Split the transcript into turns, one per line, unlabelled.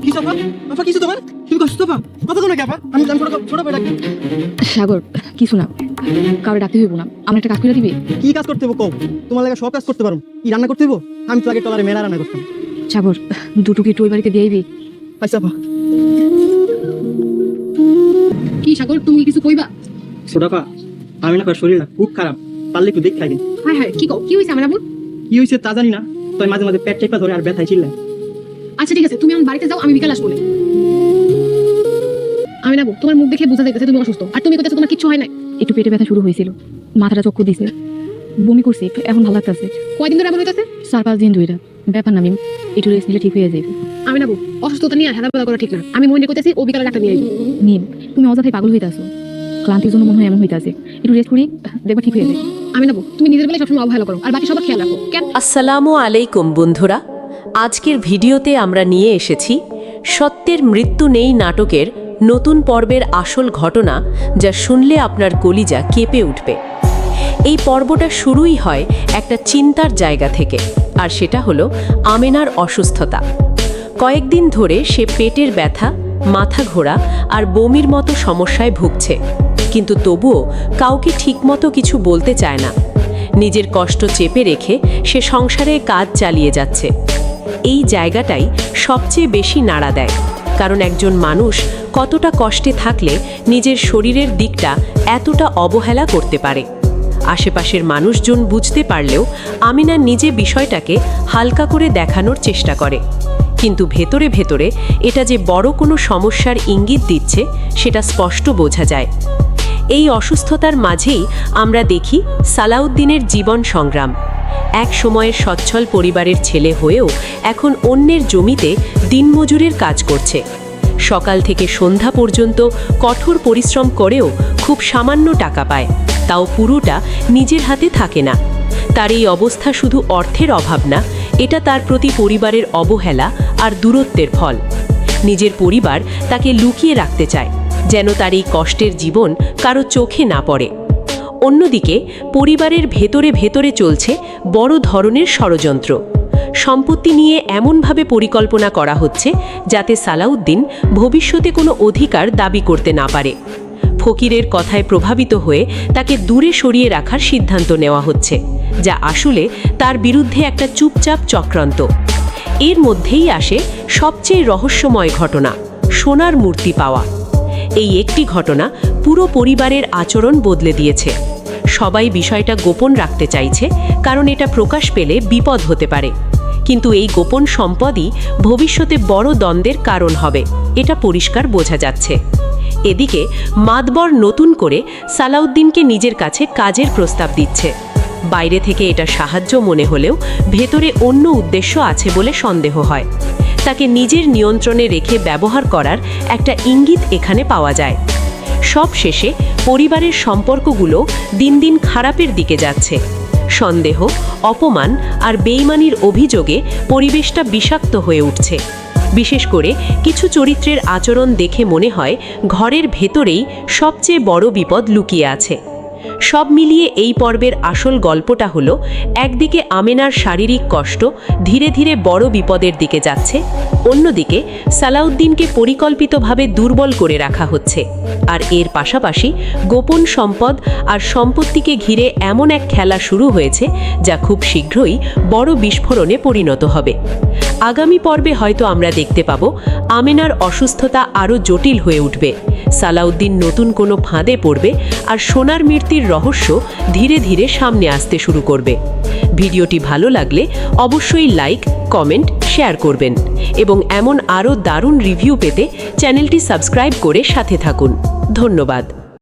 কিছু আপা আপা কিছু তোমার তুমি কষ্ট আপা কথা তো নাকি আপা আমি ছোট ভাই ডাকি
সাগর কিছু না, কাউরে ডাকতে হইব না। আমার একটা কাজ করে দিবি?
কি কাজ করতে হইব কও, তোমার লাগে সব কাজ করতে পারো। কি রান্না করতে হইব? আমি তো আগে টলারে মেলা রান্না করতাম।
সাগর দুটো কি একটু ওই বাড়িতে দিয়ে আইবি?
আচ্ছা আপা।
কি সাগর তুমি কিছু কইবা?
ছোট আপা আমি না শরীর খুব খারাপ, পারলে একটু দেখ খাইবেন।
হ্যাঁ হ্যাঁ, কি কও, কি হইছে আমার আবুর?
কি হয়েছে তা জানি না, তাই মাঝে মাঝে পেট টেপা ধরে আর ব্যথায় চিল্লায়।
আচ্ছা ঠিক আছে, তুমি আমার বাড়িতে যাও, আমি বিকাল আসবো। আমি না তোমার মুখ দেখে বোঝা যাইতেছে তুমি অসুস্থ, আর তুমি কইতেছো তোমার কিছু হয় না। একটু পেটে ব্যথা শুরু হয়েছিল, মাথাটা চক্কর দিছে, বমি করছি, এখন ভালো লাগতেছে। কয়দিন ধরে এমন হইতাছে? 4-5 দিন ধরে। ব্যাপার না, আমি একটু রেস্ট নিলে ঠিক হয়ে যাবে। আমি না অসুস্থতা নিয়ে হেলাফেলা করা ঠিক না। আমি মনে কইতেছি ও বিকালে ডাক্তার নিয়ে আইবো। নিম, তুমি অযথাই পাগল হইতাছো, ক্লান্তির জন্য মনে হয় এমন হইতাছে। একটু রেস্ট করি, দেখবা ঠিক হয়ে যাবে। আমি না তুমি নিজের বেলায় সবসময় অবহেলা করো আর বাকি সবার খেয়াল রাখো কেন?
আসসালামু আলাইকুম বন্ধুরা, আজকের ভিডিওতে আমরা নিয়ে এসেছি সত্যের মৃত্যু নেই নাটকের নতুন পর্বের আসল ঘটনা, যা শুনলে আপনার কলিজা কেঁপে উঠবে। এই পর্বটা শুরুই হয় একটা চিন্তার জায়গা থেকে, আর সেটা হলো আমেনার অসুস্থতা। কয়েকদিন ধরে সে পেটের ব্যথা, মাথা ঘোরা আর বমির মতো সমস্যায় ভুগছে, কিন্তু তবুও কাউকে ঠিকমতো কিছু বলতে চায় না। নিজের কষ্ট চেপে রেখে সে সংসারে কাজ চালিয়ে যাচ্ছে। এই জায়গাটাই সবচেয়ে বেশি নাড়া দেয়, কারণ একজন মানুষ কতটা কষ্টে থাকলে নিজের শরীরের দিকটা এতটা অবহেলা করতে পারে। আশেপাশের মানুষজন বুঝতে পারলেও আমিনা নিজে বিষয়টাকে হালকা করে দেখানোর চেষ্টা করে, কিন্তু ভেতরে ভেতরে এটা যে বড় কোনো সমস্যার ইঙ্গিত দিচ্ছে সেটা স্পষ্ট বোঝা যায়। এই অসুস্থতার মাঝেই আমরা দেখি সালাউদ্দিনের জীবন সংগ্রাম। এক সময়ের সচ্ছল পরিবারের ছেলে হয়েও এখন অন্যের জমিতে দিনমজুরের কাজ করছে। সকাল থেকে সন্ধ্যা পর্যন্ত কঠোর পরিশ্রম করেও খুব সামান্য টাকা পায়, তাও পুরোটা নিজের হাতে থাকে না। তার এই অবস্থা শুধু অর্থের অভাব না, এটা তার প্রতি পরিবারের অবহেলা আর দূরত্বের ফল। নিজের পরিবার তাকে লুকিয়ে রাখতে চায়, যেন তার এই কষ্টের জীবন কারো চোখে না পড়ে। অন্যদিকে পরিবারের ভেতরে ভেতরে চলছে বড় ধরনের ষড়যন্ত্র। সম্পত্তি নিয়ে এমনভাবে পরিকল্পনা করা হচ্ছে যাতে সালাউদ্দিন ভবিষ্যতে কোনো অধিকার দাবি করতে না পারে। ফকিরের কথায় প্রভাবিত হয়ে তাকে দূরে সরিয়ে রাখার সিদ্ধান্ত নেওয়া হচ্ছে, যা আসলে তার বিরুদ্ধে একটা চুপচাপ চক্রান্ত। এর মধ্যেই আসে সবচেয়ে রহস্যময় ঘটনা, সোনার মূর্তি পাওয়া। এই একটি ঘটনা পুরো পরিবারের আচরণ বদলে দিয়েছে। সবাই বিষয়টা গোপন রাখতে চাইছে, কারণ এটা প্রকাশ পেলে বিপদ হতে পারে। কিন্তু এই গোপন সম্পদই ভবিষ্যতে বড় দ্বন্দ্বের কারণ হবে, এটা পরিষ্কার বোঝা যাচ্ছে। এদিকে মাতবর নতুন করে সালাউদ্দিনকে নিজের কাছে কাজের প্রস্তাব দিচ্ছে। বাইরে থেকে এটা সাহায্য মনে হলেও ভেতরে অন্য উদ্দেশ্য আছে বলে সন্দেহ হয়। তাকে নিজের নিয়ন্ত্রণে রেখে ব্যবহার করার একটা ইঙ্গিত এখানে পাওয়া যায়। সব শেষে পরিবারের সম্পর্কগুলো দিন দিন খারাপের দিকে যাচ্ছে। সন্দেহ, অপমান আর বেইমানির অভিযোগে পরিবেশটা বিষাক্ত হয়ে উঠছে। বিশেষ করে কিছু চরিত্রের আচরণ দেখে মনে হয় ঘরের ভেতরেই সবচেয়ে বড় বিপদ লুকিয়ে আছে। সব মিলিয়ে এই পর্বের আসল গল্পটা হলো, একদিকে আমেনার শারীরিক কষ্ট ধীরে ধীরে বড় বিপদের দিকে যাচ্ছে, অন্যদিকে সালাউদ্দিনকে পরিকল্পিতভাবে দুর্বল করে রাখা হচ্ছে। আর এর পাশাপাশি গোপন সম্পদ আর সম্পত্তিকে ঘিরে এমন এক খেলা শুরু হয়েছে যা খুব শীঘ্রই বড় বিস্ফোরণে পরিণত হবে। আগামী পর্বে হয়তো আমরা দেখতে পাব আমেনার অসুস্থতা আরও জটিল হয়ে উঠবে, সালাউদ্দিন নতুন কোনো ফাঁদে পড়বে, আর সোনার মূর্তির রহস্য ধীরে ধীরে সামনে আসতে শুরু করবে। ভিডিওটি ভালো লাগলে অবশ্যই লাইক, কমেন্ট, শেয়ার করবেন এবং এমন আরও দারুণ রিভিউ পেতে চ্যানেলটি সাবস্ক্রাইব করে সাথে থাকুন। ধন্যবাদ।